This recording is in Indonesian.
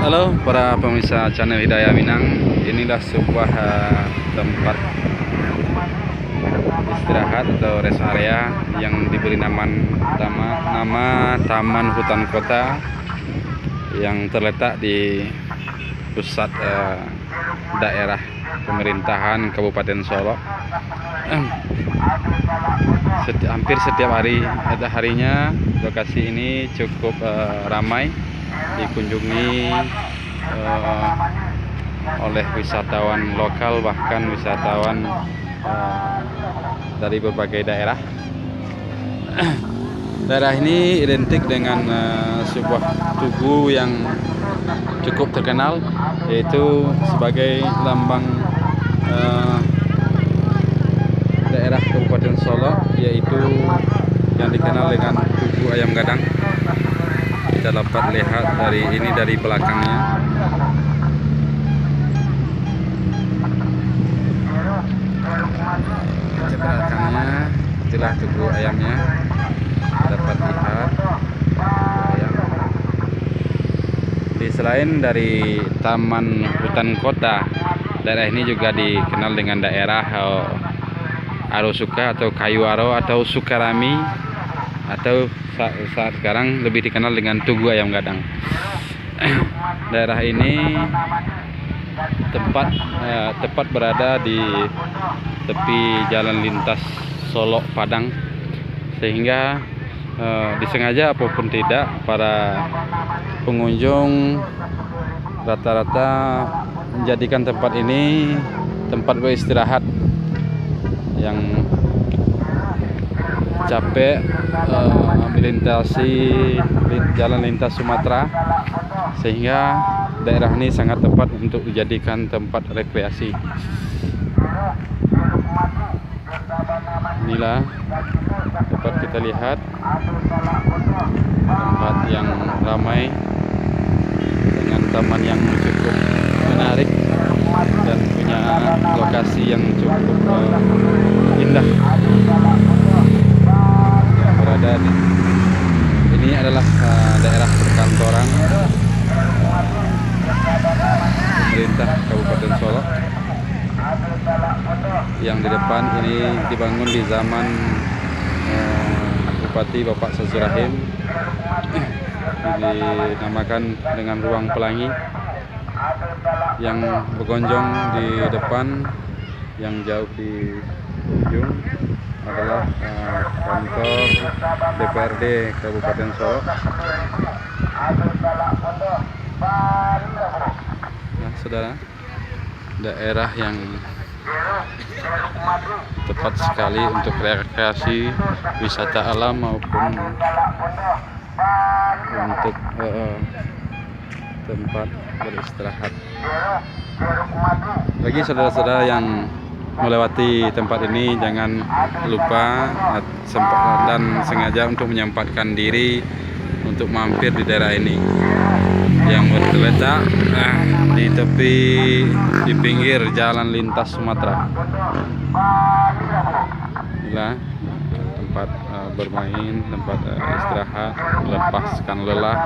Halo para pemirsa channel Hidayah Minang. Inilah sebuah tempat istirahat atau rest area yang diberi nama Taman Hutan Kota yang terletak di pusat daerah pemerintahan Kabupaten Solok. Hampir setiap harinya lokasi ini cukup ramai dikunjungi oleh wisatawan lokal, bahkan wisatawan dari berbagai daerah. Daerah ini identik dengan sebuah tugu yang cukup terkenal, yaitu sebagai lambang daerah Kabupaten Solok, yaitu yang dikenal dengan Tugu Ayam Gadang. Kita dapat lihat dari belakangnya. Di belakangnya itulah tugu ayamnya. Dapat lihat ayam. Selain dari Taman Hutan Kota, daerah ini juga dikenal dengan daerah Arosuka atau Kayu Aro atau Sukarami, atau saat sekarang lebih dikenal dengan Tugu Ayam Gadang. Daerah ini tepat berada di tepi jalan lintas Solok Padang, sehingga disengaja apapun tidak, para pengunjung rata-rata menjadikan tempat ini tempat beristirahat. Yang capek melintasi jalan lintas Sumatera, sehingga daerah ini sangat tepat untuk dijadikan tempat rekreasi. Inilah dapat kita lihat tempat yang ramai dengan taman yang cukup menarik dan punya lokasi yang cukup indah. Berada ini adalah daerah perkantoran pemerintah Kabupaten Solok, yang di depan ini dibangun di zaman Bupati Bapak Sazurahim, dinamakan dengan Ruang Pelangi. Yang bergonjong di depan, yang jauh di ujung adalah kantor DPRD Kabupaten Solok. Nah, saudara, daerah yang tepat sekali untuk rekreasi, wisata alam maupun untuk tempat beristirahat. Bagi saudara-saudara yang melewati tempat ini, jangan lupa dan sengaja untuk menyempatkan diri untuk mampir di daerah ini yang terletak di pinggir jalan lintas Sumatera. Inilah tempat bermain, tempat istirahat, melepaskan lelah.